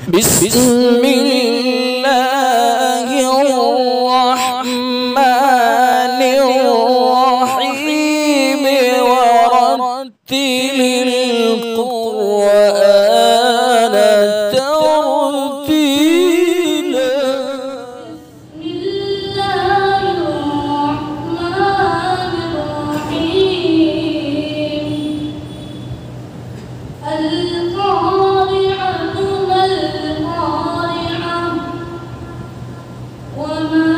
بسم الله الرحمن الرحيم ورتل القرآن ترتيلا. بسم الله الرحمن الرحيم. القارعة ما القارعة وما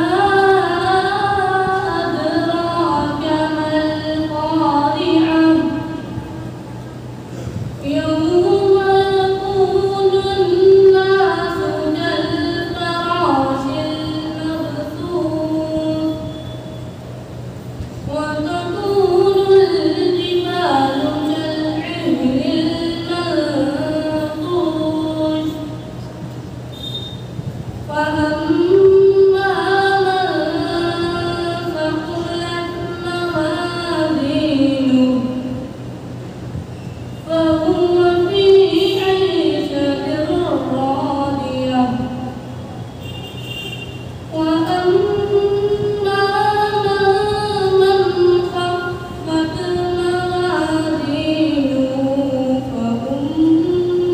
أدراك ما القارعة يوم يكون الناس كالفراش المبثوث وتكون الجبال كالعهن المنفوش فأما من ثقلت موازينه فهو في عيشة راضية وأما من خفت موازينه فأمه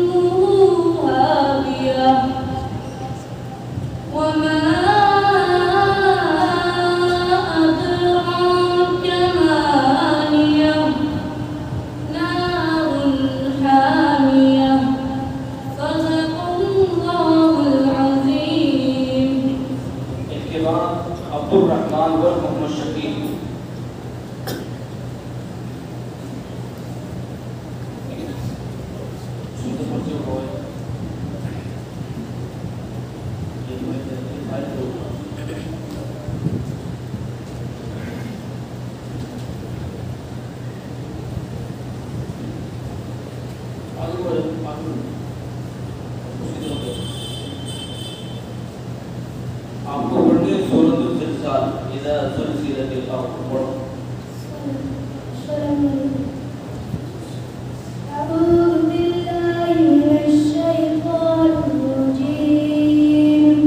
هاوية وما أدراك ما هي نار حامية. صدق الله العظيم. الكبار عبد الرحمن والحكم الشكيل. आपको पढ़ने सूरतुल ज़िलज़ाल इज़ा ज़ुलज़िलतिल अर्ज़ पढ़ो। أعوذ بالله من الشيطان الرجيم.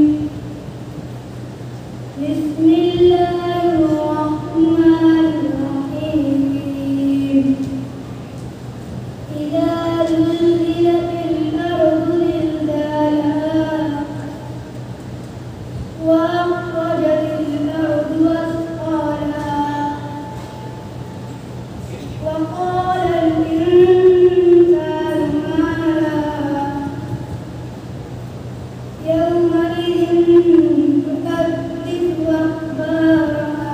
بسم الله الرحمن الرحيم. إذا زلزلت الأرض زلزالها وأخرجت الأرض أثقالها وقال الإنسان ما لها يومئذ تحدث أخبارها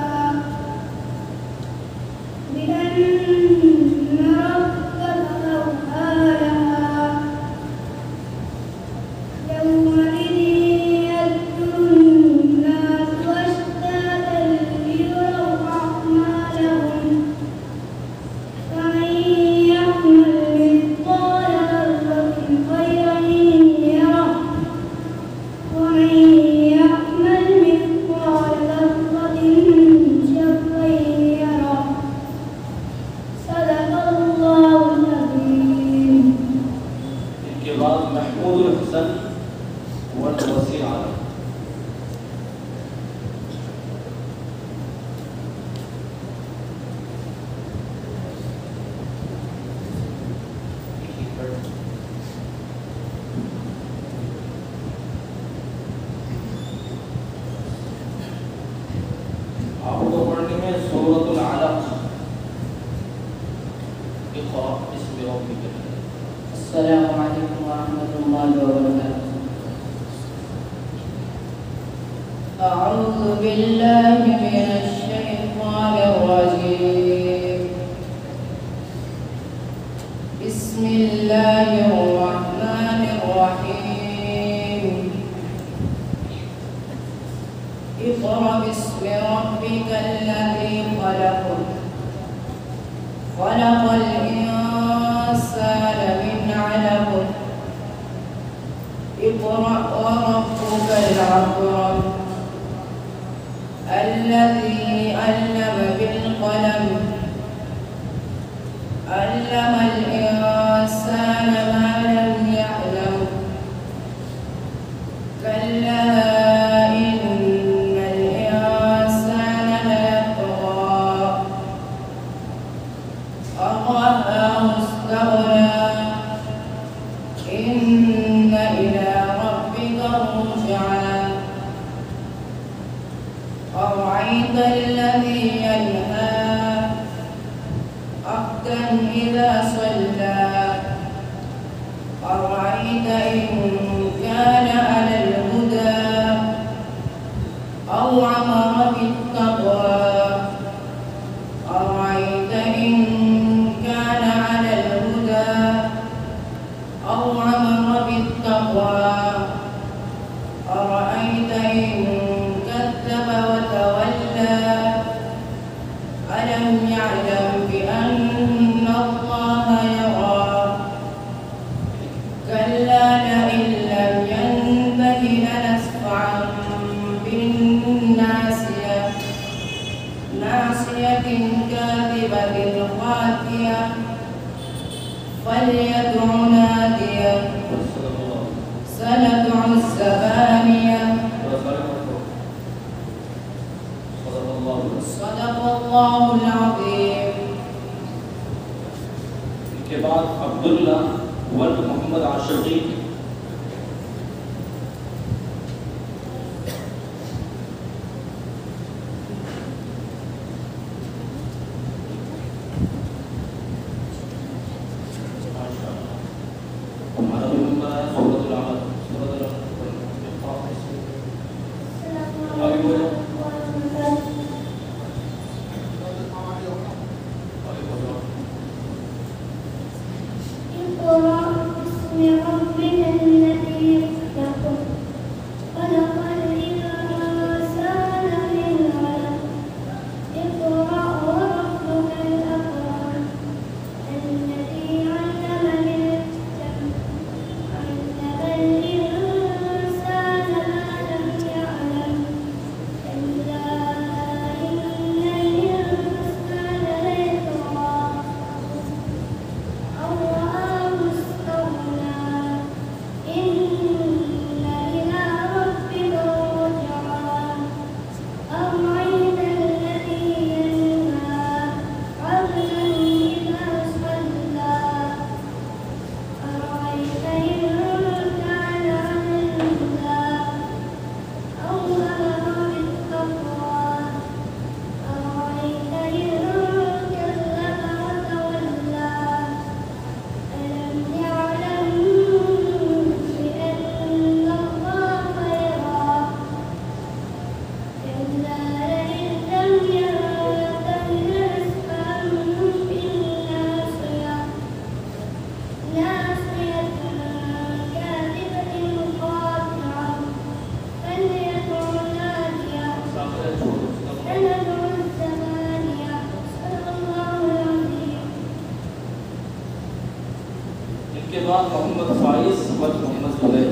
بأن ربك أوحى لها يومئذ يصدر الناس أشتاتا ليروا أعمالهم فمن يعمل مثقال ذرة خيرا يره ومن يعمل مثقال ذرة شرا يره. صدق الله العظيم. الكبار محمود الحسن والوسيع عليه. आपको पढ़ने में सूरतुल अलaq इक़रा बिस्मि रब्बिक। السلام عليكم ورحمة الله وبركاته. أعوذ بالله من الشيطان الرجيم. بسم الله الرحمن الرحيم. اقرأ باسم ربك الذي خلق خلق الإنسان من علق اقرأ وربك الأكرم الذي علم بالقلم علم الإنسان ما لم يعلم كان على الهدى أو أمر بالتقوى أرأيت إن كان على الهدى أو أمر بالتقوى أرأيت إن كذب وتولى ألم يعلم بأن الله يرى كلا لئن لم ينته لنسفعا بالناصية ناصية كاذبة خاطئة فليدع ناديه سندع الزبانية صدق الله العظيم. के बाद अब्दुल्ला वल्द मोहम्मद आशिकी हमारा भी नंबर है सूरतुल अहद आगे बोलो اقرأ باسم ربك الذي خلق خلق الإنسان من علق اقرأ وربك الأكرم الذي علم بالقلم علم الإنسان ما لم يعلم كلا إن الإنسان ليطغى أو رآه استغنى إن إلى ربك الرجعى أرأيت الذي ينهى عبدا إذا صلى أرأيت إن كان على الهدى أو أمر بالتقوى أرأيت إن كذب وتولى ألم يعلم بأن الله يرى كلا لئن لم ينته لنسفعا بالناصية ناصية كاذبة خاطئة فليدع ناديه سندع الزبانية صدق الله العظيم. इनके बाद मोहम्मद फाइज वल्द मोहम्मद जुबैर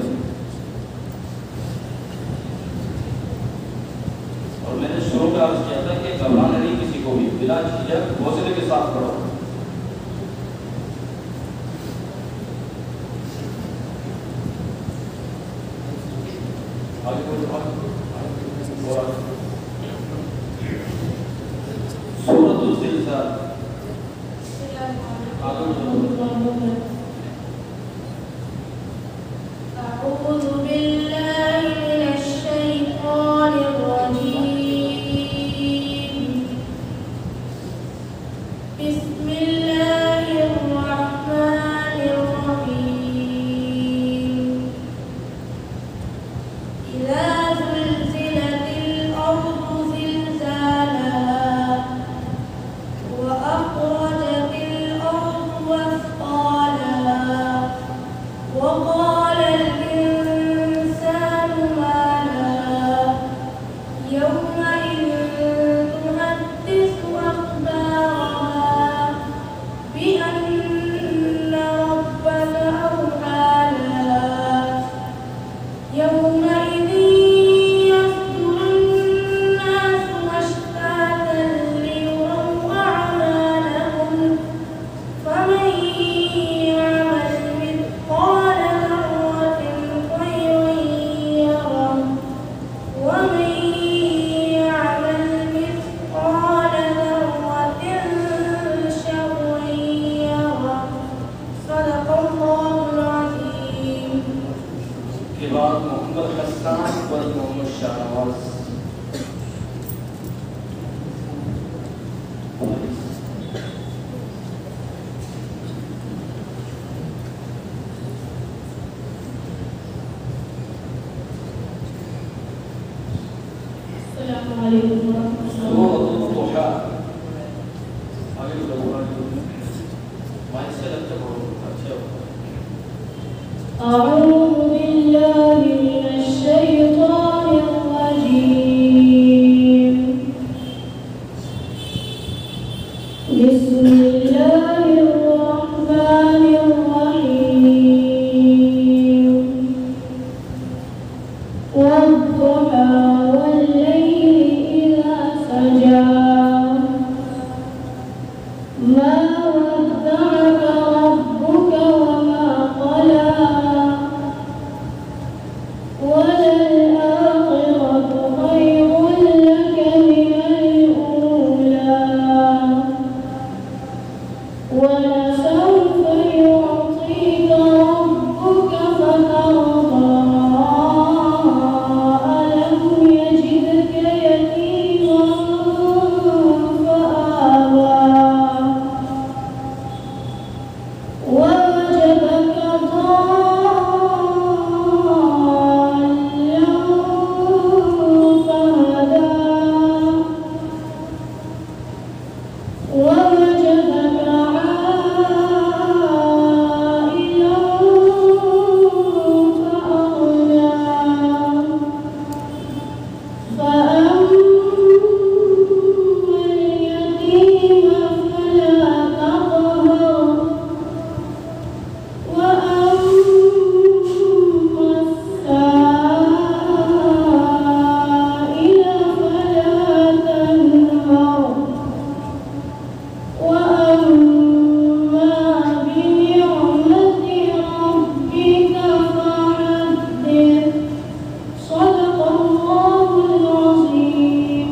और मैंने शुरू में अर्ज किया था कि घबराना नहीं किसी को भी बिला झिझक हौसले के साथ पढ़ो आगे बोलो सूरतुल ज़िलज़ाल आगे बोलो أعوذ بالله من الشيطان الرجيم بسم الله الرحمن الرحيم إذا زلزلت الأرض زلزالها وأخرجت الأرض أثقالها وقال الإنسان ما لها يومئذ تحدث أخبارها بأن ربك أوحى لها يومئذ يصدر الناس أشتاتا ليروا أعمالهم فمن يعمل مثقال ذرة خيرا يره ومن يعمل مثقال ذرة شرا يره صدق الله العظيم. के बाद मोहम्मद हसन वल्द मोहम्मद Shahnawaz Assalamualaikum warahmatullahi Surah wabarakatuh. Al-Duha. आगे तो बोला माइक से लगता है अच्छा أعوذ بالله من الشيطان الرجيم. بسم الله الرحمن الرحيم. والضحى والليل إذا سجى ما ودعك ربك وما قلى وللآخرة خير لك من الأولى ولسوف يعطيك ربك فترضى ألم يجدك يتيما فآوى ووجدك ضالا فهدى ووجدك عائلا فأغنى فأما اليتيم فلا تقهر وأما السائل فلا تنهر وأما بنعمة ربك فحدث صدق الله العظيم.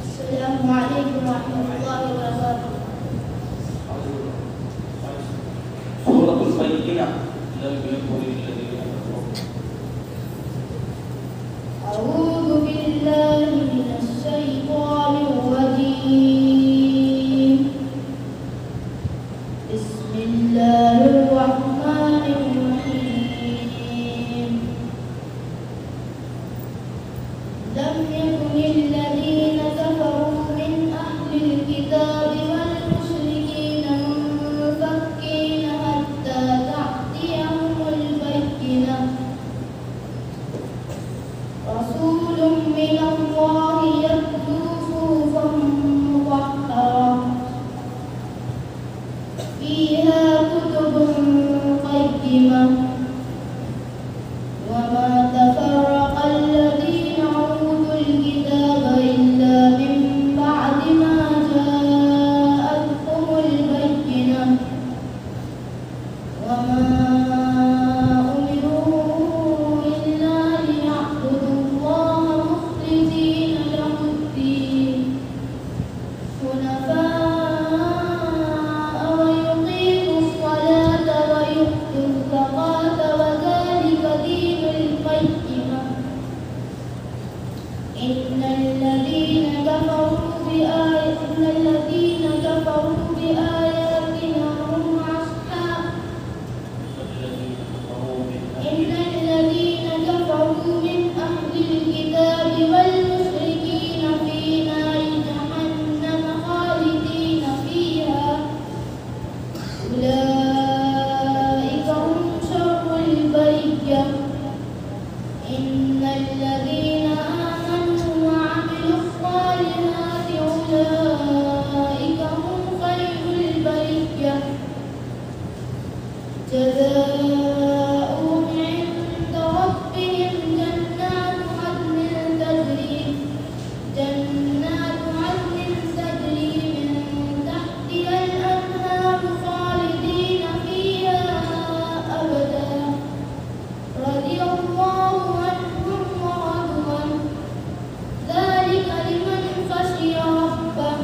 Assalamualaikum warahmatullahi wabarakatuh. سورة البينة لم يكن الذين كفروا أعوذ بالله من الشيطان الرجيم. بسم الله الرحمن الرحيم. لم يكن الذين كفروا من أهل الكتاب والمشركين منفكين حتى تأتيهم البينة رسول من الله يتلو صحفا مطهرة فيها كتب قيمة وما تفرق الذين أوتوا الكتاب إلا من بعد ما جاءتهم البينة وما أمروا إلا ليعبدوا الله مخلصين له الدين حنفاء ويقيموا الصلاة ويؤتوا الزكاة وذلك دين القيمة. إن الذين كفروا بآياتنا هم أصحاب إن الذين كفروا من أهل الكتاب والمشركين في نار جهنم خالدين فيها أولئك هم شر البرية. إن الذين آمنوا وعملوا الصالحات أولئك هم خير البرية. جزاؤهم عند ربهم جنات عدن تجري من تحتها الأنهار خالدين فيها أبدا رضي الله عنهم ورضوا عنه ذلك لمن خشي ربه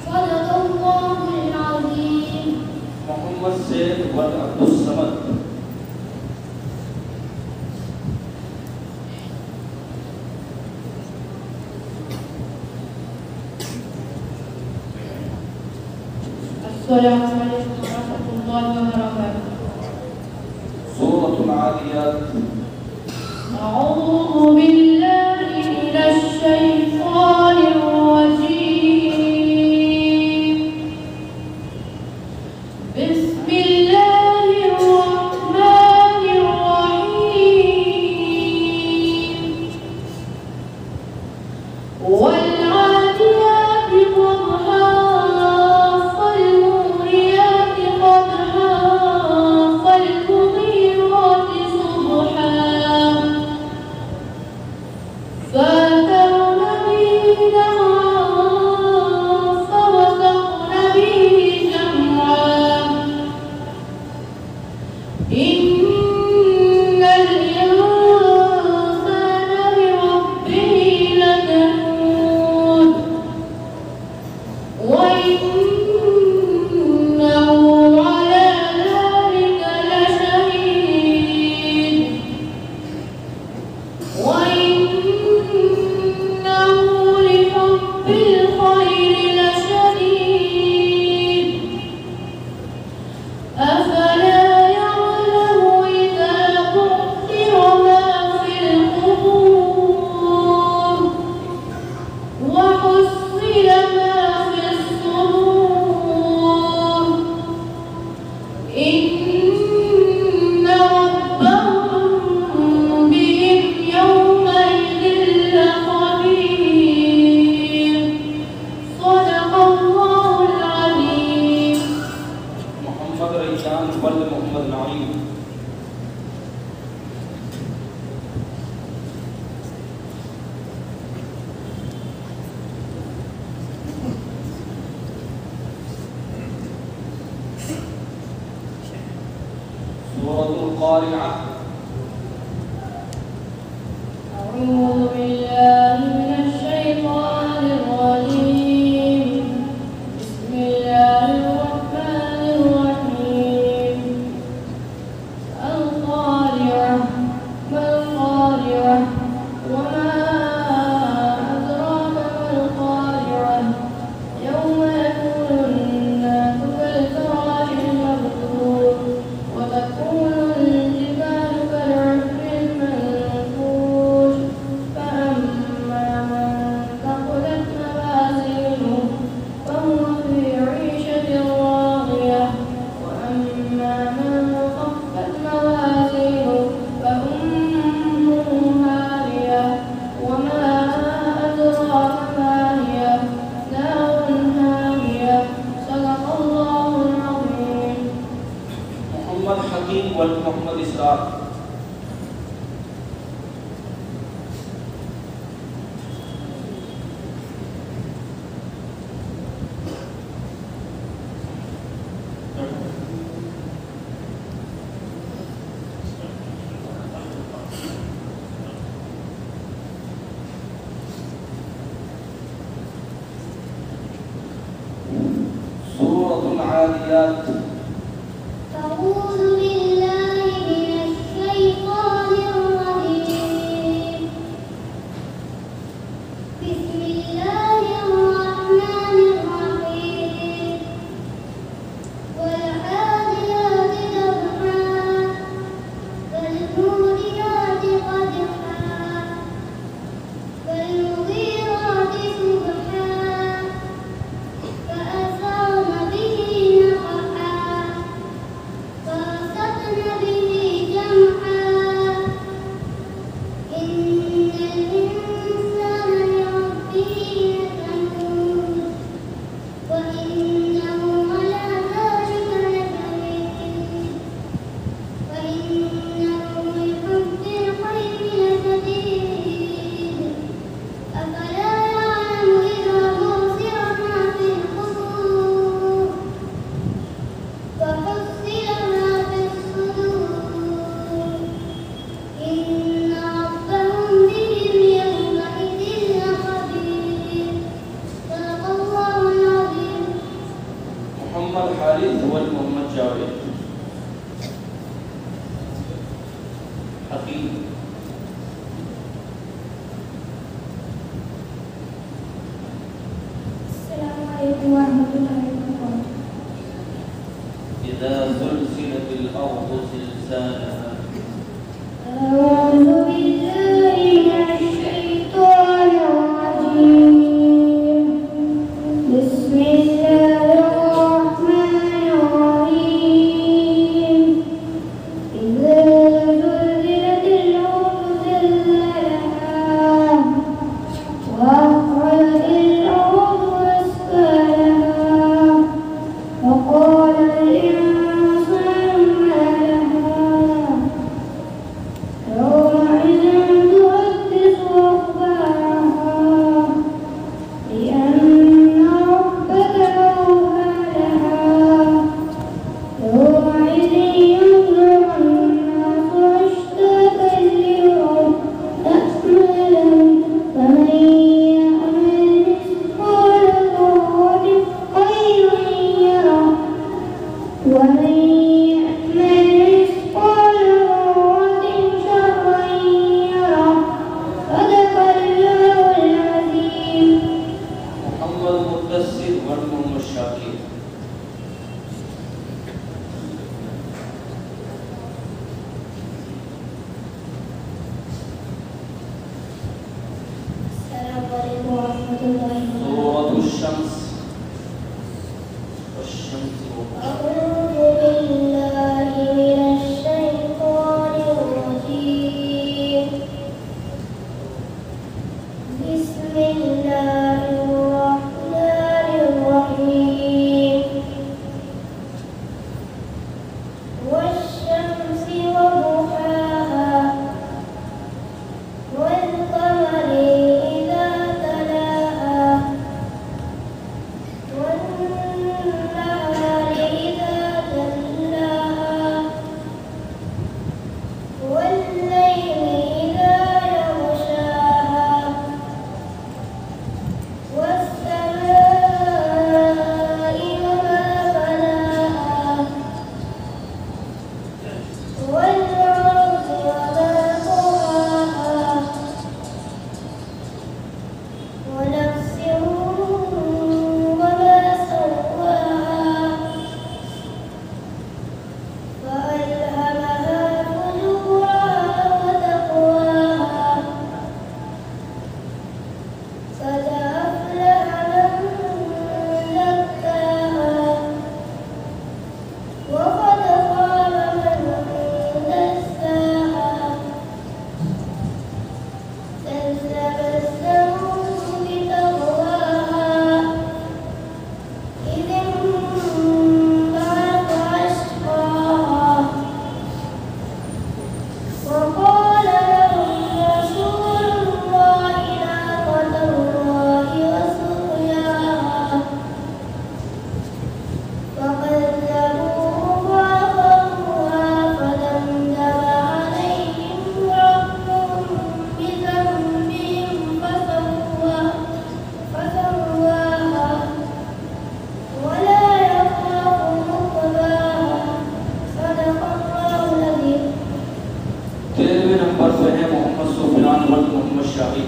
صدق الله العظيم. मोहम्मद से वद अब्दुल समद Assalamualaikum warahmatullahi wabarakatuh. سورة العاديات. أعوذ بالله من الشيطان الرجيم. بسم الله الرحمن الرحيم. والعاديات ضبحا فالموريات قدحا فالمغيرات صبحا فأثرن به نقعا فوسطن به جمعا إن الإنسان لربه لكنود وإنه على ذلك لشهيد وإنه لحب الخير لشديد أفلا يعلم إذا بعثر ما في القبور وحصل ما في الصدور إن ربهم بهم يومئذ لخبير. صدق الله العظيم. محمد ريان ولد محمد نعيم. سورة القارعة. أعوذ بالله من الشيطان الرجيم. بسم الله الرحمن الرحيم. القارعة ما القارعة وما أدراك ما القارعة يوم يكون الناس كالفراش المبثوث وتكون الجبال كالعهن المنفوش فأما من ثقلت موازينه فهو في عيشة راضية وأما من خفت موازينه فأمه هاوية وما أدراك ما هي نار هامية. صدق الله العظيم. محمد حكيم ولد محمد إسحاق. سورة العاديات. أعوذ بالله من الشيطان الرجيم. بسم الله الرحمن الرحيم. والعاديات ضبحا فالموريات قدحا فالمغيرات صبحا فأثرن به نقعا فوسطن به جمعا إن الإنسان لربه لكنود وإنه على ذلك لشهيد وإنه لحب الخير لشديد أفلا يعلم إذا بعثر ما في القبور وحصل ما في الصدور إن ربهم بهم يومئذ لخبير. صدق الله العظيم. محمد حارث ولد محمد جاوید. حكيم. السلام عليكم ورحمة الله وبركاته. إذا زلزلت الأرض زلزالها أعوذ بالله من الشيطان الرجيم بسم الله الرحمن الرحيم إذا زلزلت الأرض زلزالها وأخرجت الأرض أثقالها وقال الإنسان ما لها يومئذ تحدث أخبارها بأن ربك أوحى لها يومئذ ينظر الناس أشتاتا ليروا أعمالهم فمن يعمل مثقال ذرة خيرا يره ومن يعمل مثقال ذرة شرا يره صدق الله العظيم. محمد مدثر مرحوم الشاكر. السلام عليكم ورحمة الله سورة الشمس والشمس أعوذ بالله من الشيطان الرجيم بسم الله الرحمن الرحيم والشمس وضحاها والقمر إذا تلاها والنهار إذا جلاها والليل إذا يغشاها والسماء وما بناها والأرض وما طحاها ونفس وما سواها فألهمها فجورها وتقواها قد أفلح من زكاها وقد خاب من دساها كذبت ثمود بطغواها إذ انبعث أشقاها وقال لهم رسول الله ناقة الله وسقياها فكذبوه فعقروها فدمدم عليهم ربهم بذنبهم فسواها ولا يخاف عقباها صدق الله العظيم. 13वें नंबर पे है मोहम्मद सुफियान वल्द मोहम्मद शाही.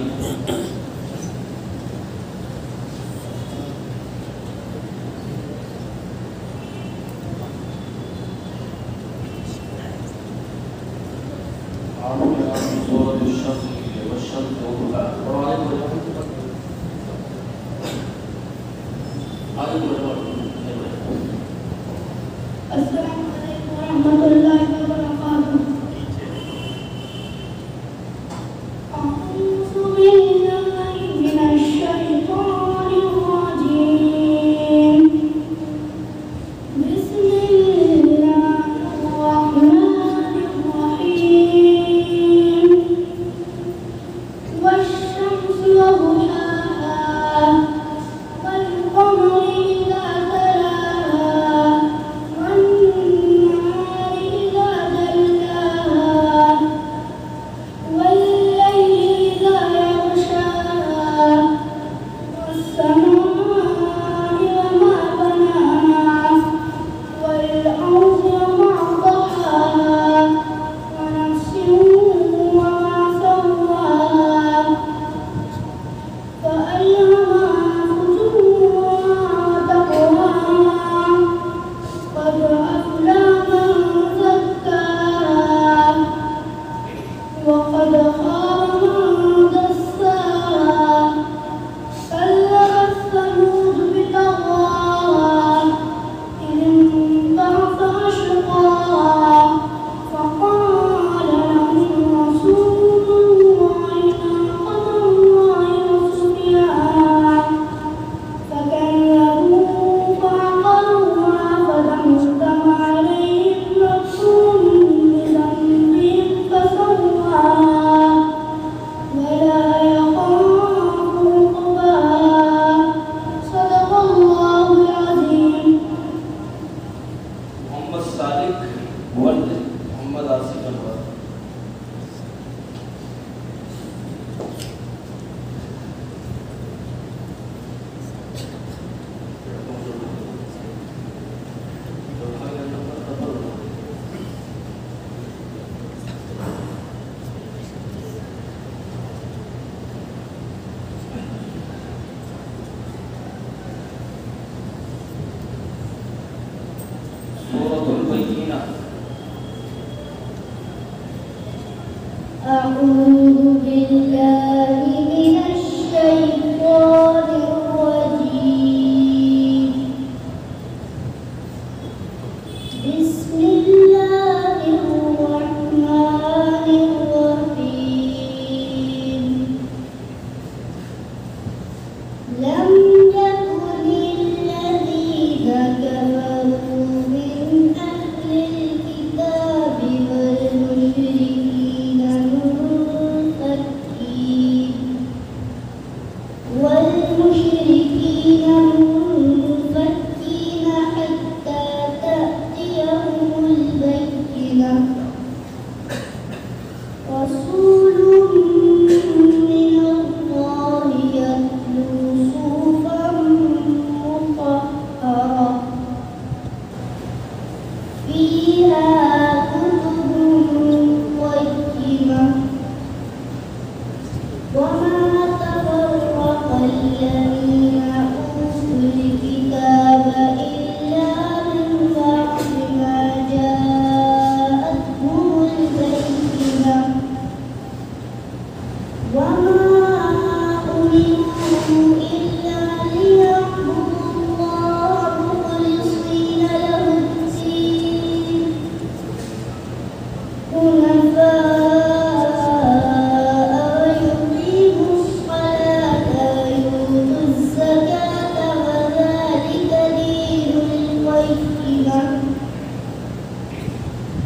सूरत الشمس والشمس وضحاها. और आगे बोलो. आगे बोलो. السلام عليكم ورحمة الله وبركاته. أعوذ بالله من الشيطان الرجيم بسم الله الرحمن الرحيم والشمس وضحاها والقمر إذا تلاها والنهار सूरतुल बय्यिना أعوذ بالله من الشيطان الرجيم بسم الله الرحمن الرحيم لم يكن الذين كفروا من أهل الكتاب والمشركين منفكين حتى تأتيهم البينة رسول من الله يتلو صحفا مطهرة فيها كتب قيمة وما تفرق الذين أوتوا الكتاب إلا من بعد ما جاءتهم البينة وما أمروا إلا ليعبدوا الله مخلصين له الدين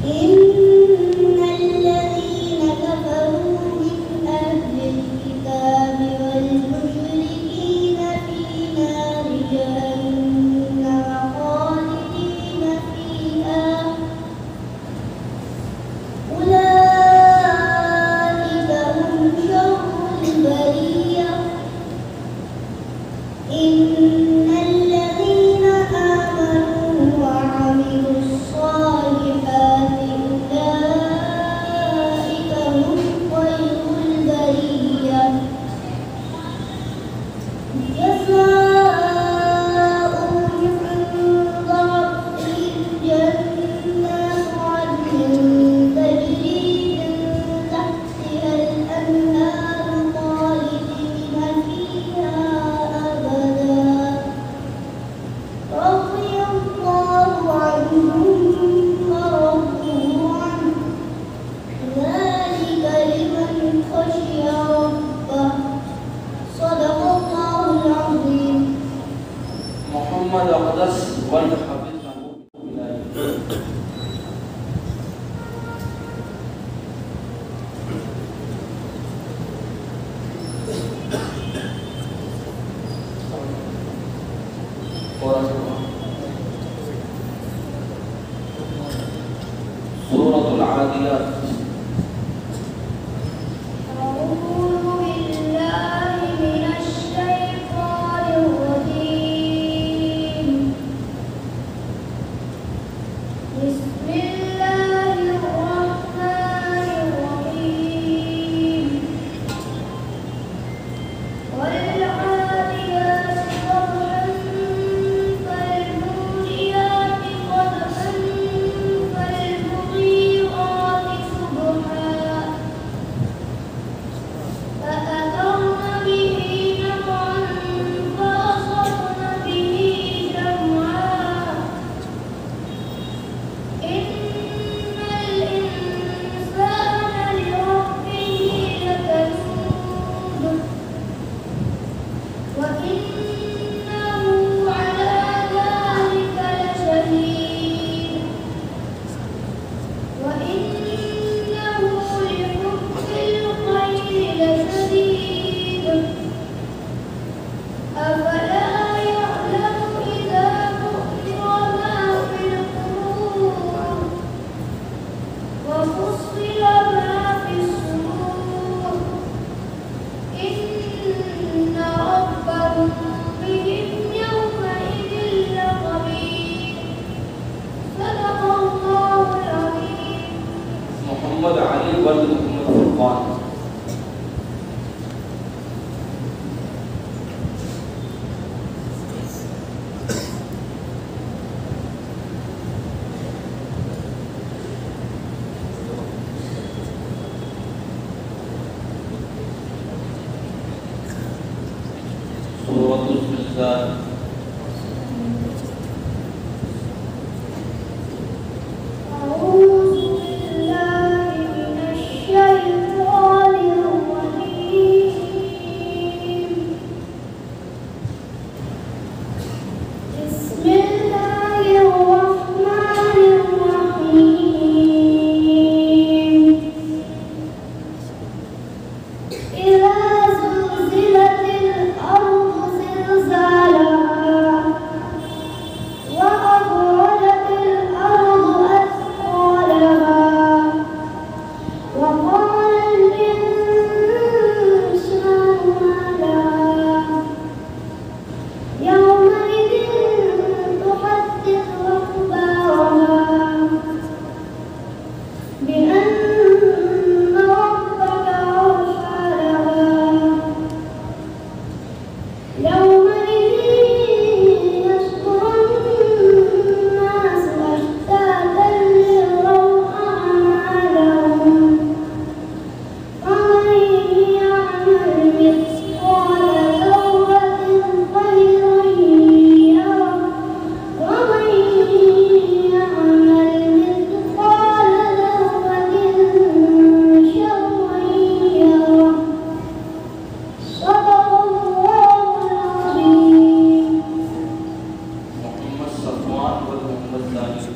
إن الذين كفروا من أهل الكتاب والمشركين في نار جهنم خالدين فيها أولئك هم شر البرية إن الذين آمنوا وعملوا الصالحات أولئك هم خير البرية جزاؤهم عند ربهم جنات عدن تجري من تحتها الأنهار خالدين فيها أبدا رضي الله عنهم ورضوا عنه ذلك لمن خشي ربه صدق الله العظيم محمد أقدس والحفظه إلهي سورة العاديات أعوذ بالله من الشيطان الرجيم بسم الله الرحمن الرحيم والعاديات ضبحا فالموريات قدحا فالمغيرات lagi.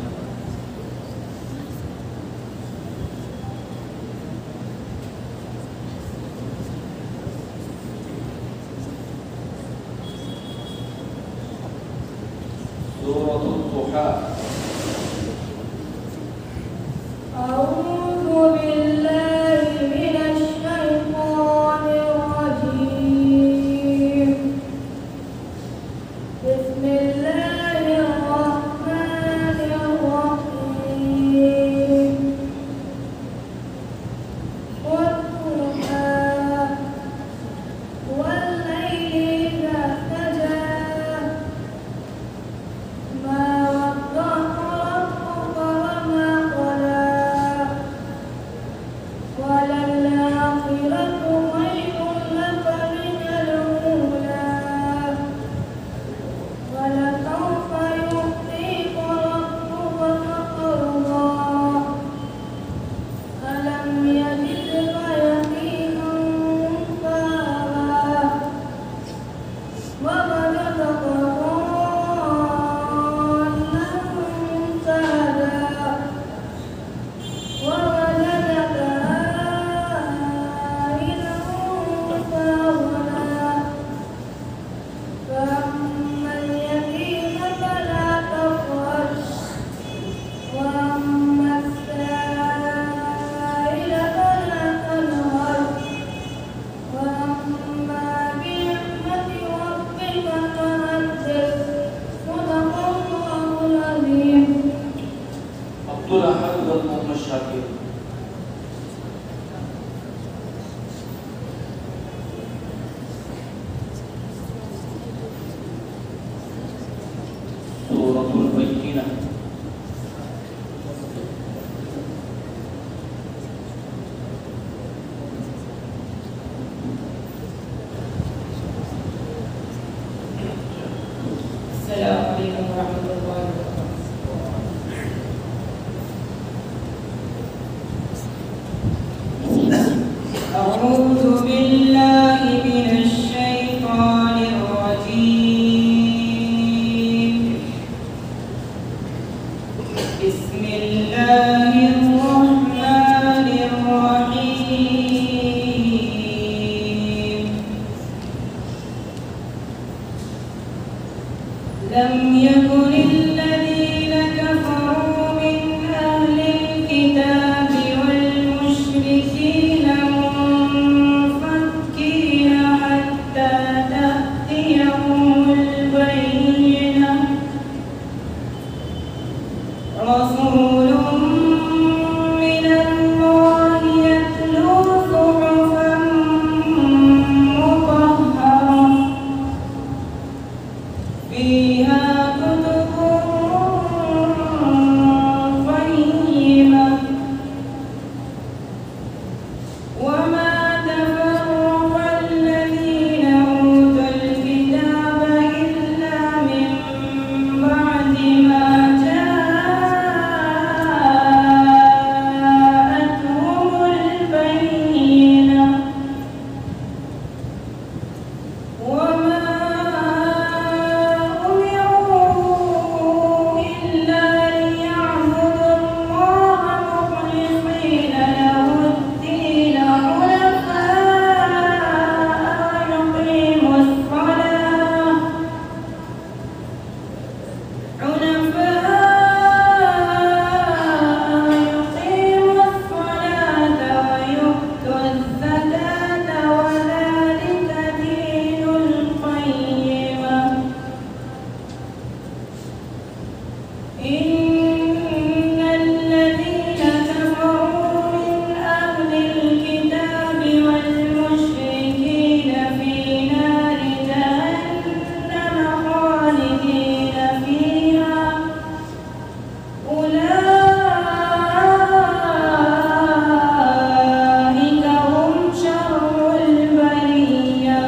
Suratul Duha. أعوذ بالله من الشيطان الرجيم بسم الله الرحمن الرحيم والضحى والليل إذا سجى ما ودعك ربك وما قلى وللآخرة خير لك من الأولى ولسوف يعطيك ربك فترضى ألم يجدك يتيما فآوى ووجدك ضالا فهدى ووجدك عائلا فأغنى فأما اليتيم فلا تقهر وأما السائل فلا تنهر وأما بنعمة ربك فحدث صدق الله العظيم. Abdul Ahad dan Muhammad Syakir. Suratul Bayyinah. Assalamualaikum warahmatullahi wabarakatuh. أعوذ بالله من الشيطان الرجيم بسم الله الرحمن الرحيم لم يكن الذين كفروا من أهل الكتاب والمشركين منفكين حتى تأتيهم البينة رسول من الله يتلو صحفا مطهرة فيها كتب قيمة وما تفرق الذين أوتوا الكتاب إلا من بعد ما جاءتهم البينة وما أمروا إلا ليعبدوا الله مخلصين له الدين حنفاء ويقيموا الصلاة ويؤتوا الزكاة وذلك دين القيمة إن الذين كفروا من أهل الكتاب والمشركين في نار جهنم خالدين فيها أولئك هم شر البرية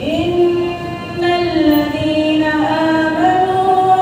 إن الذين آمنوا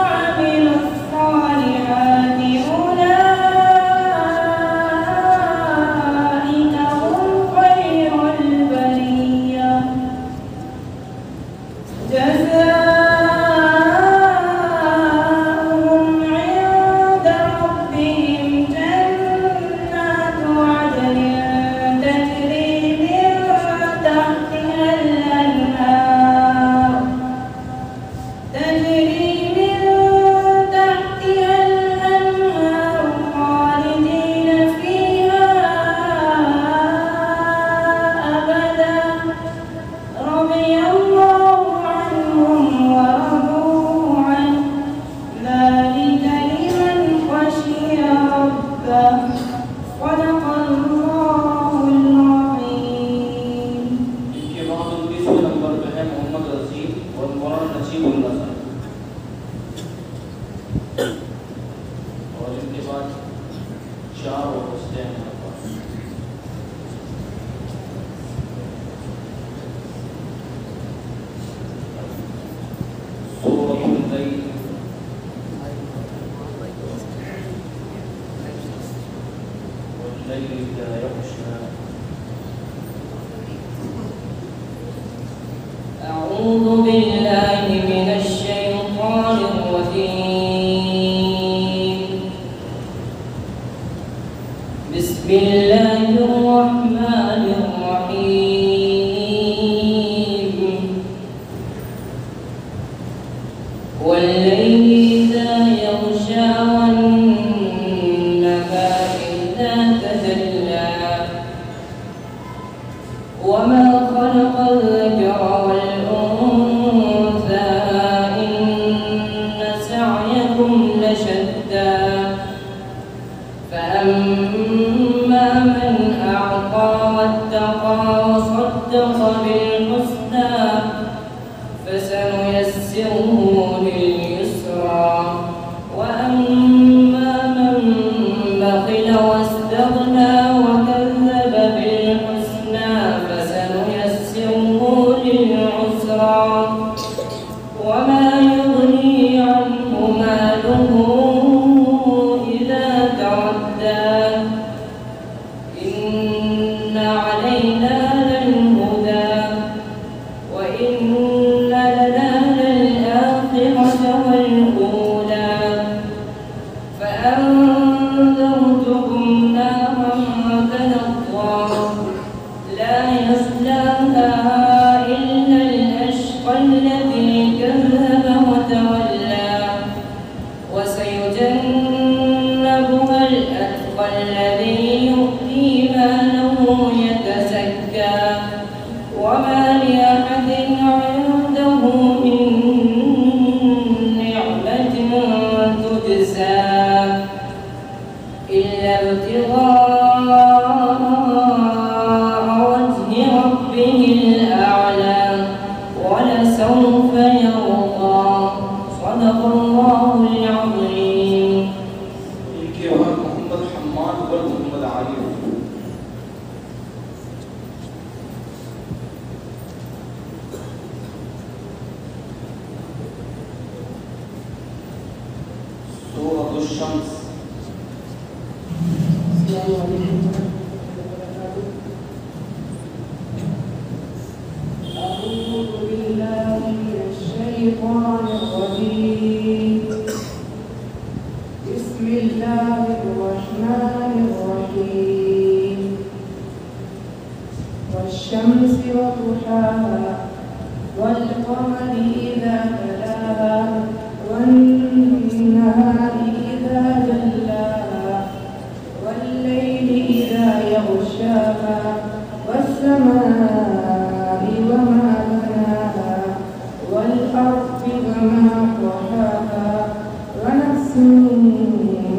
الرجيم. بسم الله الرحمن الرحيم. والليل إذا يغشى والنهار إذا تجلى وما خلق الذكر والأنثى إن سعيكم لشتى فأما من أعطى واتقى وصدق بالحسنى فسنيسره لليسرى وأما من بخل واستغنى وكذب بالحسنى فسنيسره للعسرى وما يغني عنه ماله إذا تردى إن علينا للهدى وإن لنا للآخرة والأولى فأنذرتكم نارا تلظى لا يصلاها إلا الأشقى الذي كذب وتولى وسيجنبها الأتقى الذي يؤتي ماله يتزكى وما لأحد عنده من نعمة تجزى إلا ابتغاء وجه ربه الأعلى ولسوف يرضى. صدق الله العظيم. इनके वहाँ मोहम्मद हम्मान और मोहम्मद आलिम सूरह शम्स أعوذ بالله من الشيطان الرجيم. بسم الله الرحمن الرحيم. والشمس وضحاها والقمر إذا تلاها والنهار إذا جلاها والليل إذا يغشاها والسماء وما بناها والأرض وما طحاها ونفس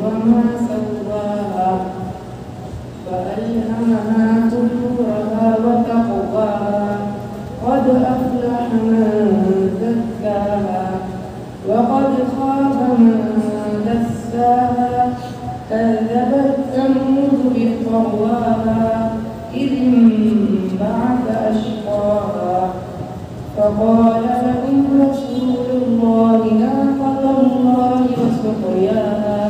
وما سواها فألهمها فجورها وتقواها قد أفلح من زكاها وقد خاب من دساها كذبت ثمود بطغواها إذ انبعث أشقاها فقال لهم رسول الله ناقة الله وسقياها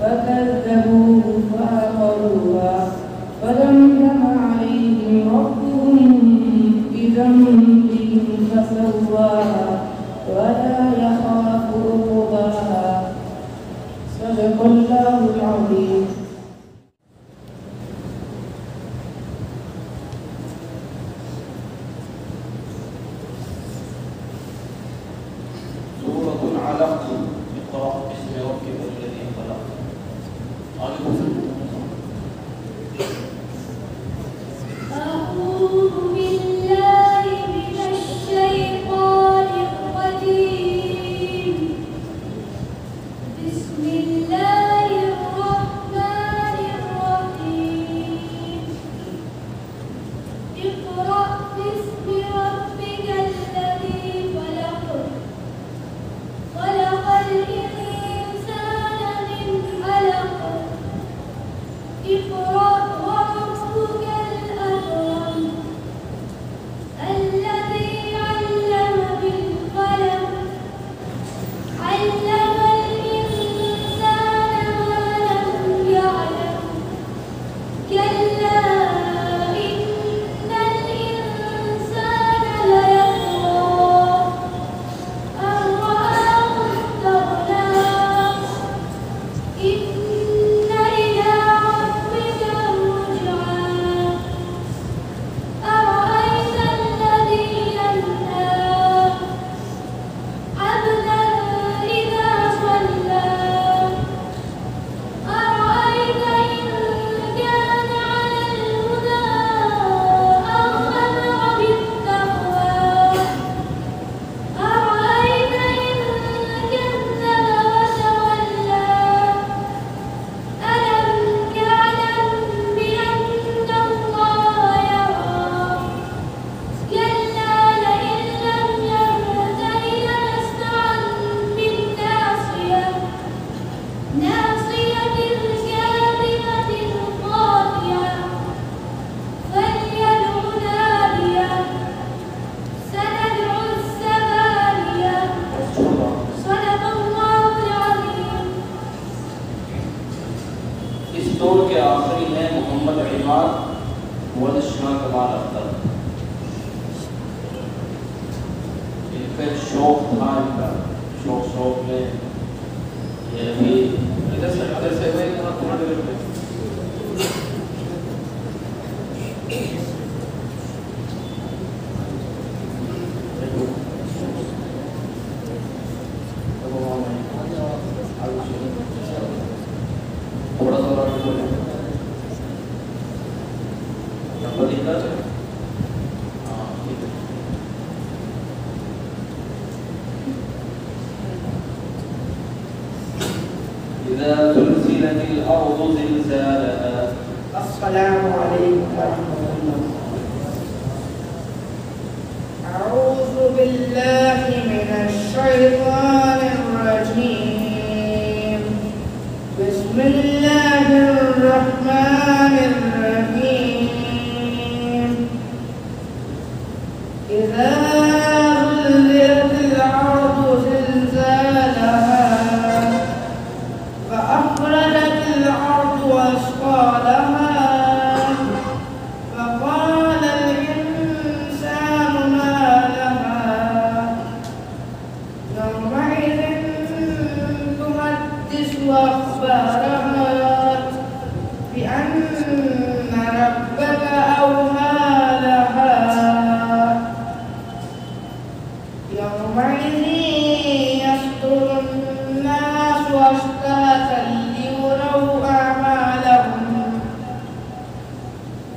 فكذبوه فعقروها فدمدم عليهم ربهم بذنبهم فسواها ولا يخاف عقباها. صدق الله العظيم. सूरह अलaq इक़रा बिस्मि रब्बिकल लज़ी खलaq أعوذ بالله من الشيطان الرجيم. بسم الله الرحمن الرحيم. اقرأ باسم ربك الذي خلق خلق الإنسان من علق اقرأ وربك الأكرم الذي علم بالقلم علم الإنسان दौर के आखिरी हैं मोहम्मद इमाद वदशाह कमाल अख्तर। इनका शौक था, इनका शौक में ये भी इधर से हुए थोड़ा देर में थोड़ा सा और बोले إذا زلزلت الأرض زلزالها। السلام عليكم ورحمة الله. أعوذ بالله من الشيطان الرجيم. بسم الله الرحمن الرحيم. إذا زلزلت الأرض زلزالها فأخرجت الأرض أثقالها فقال الإنسان ما لها يومئذ تحدث أخبارها بأن ربك أوحى لها يومئذ يصدر الناس أشتاتا ليروا أعمالهم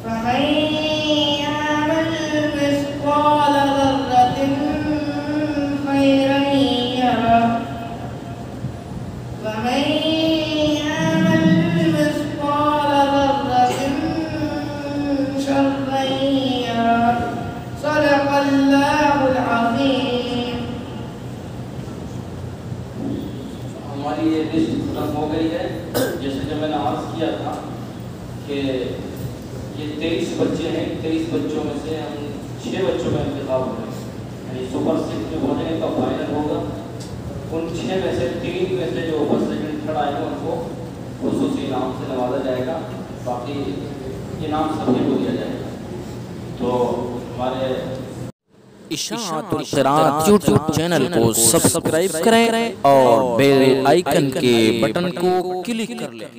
فمن يعمل مثقال ذرة خيرا يره ومن يعمل مثقال ذرة شرا يره. صدق الله العظيم. हमारी ये लिस्ट खत्म हो गई है। जैसे जब मैंने अर्ज किया था कि ये 23 बच्चे हैं, 23 बच्चों में से हम 6 बच्चों का इंतखाब हो रहे हैं, यानी सुपर 6 में होने का फाइनल होगा। उन 6 में से 3 में से जो फर्स्ट सेकंड थर्ड आएगा उनको खुसूसी इनाम से नवाजा जाएगा, बाकी इनाम सभी को दिया जाएगा। तो हमारे इशाअतुल क़िराअत यूट्यूब चैनल को सब्सक्राइब करें और बेल आइकन के बटन को क्लिक कर लें।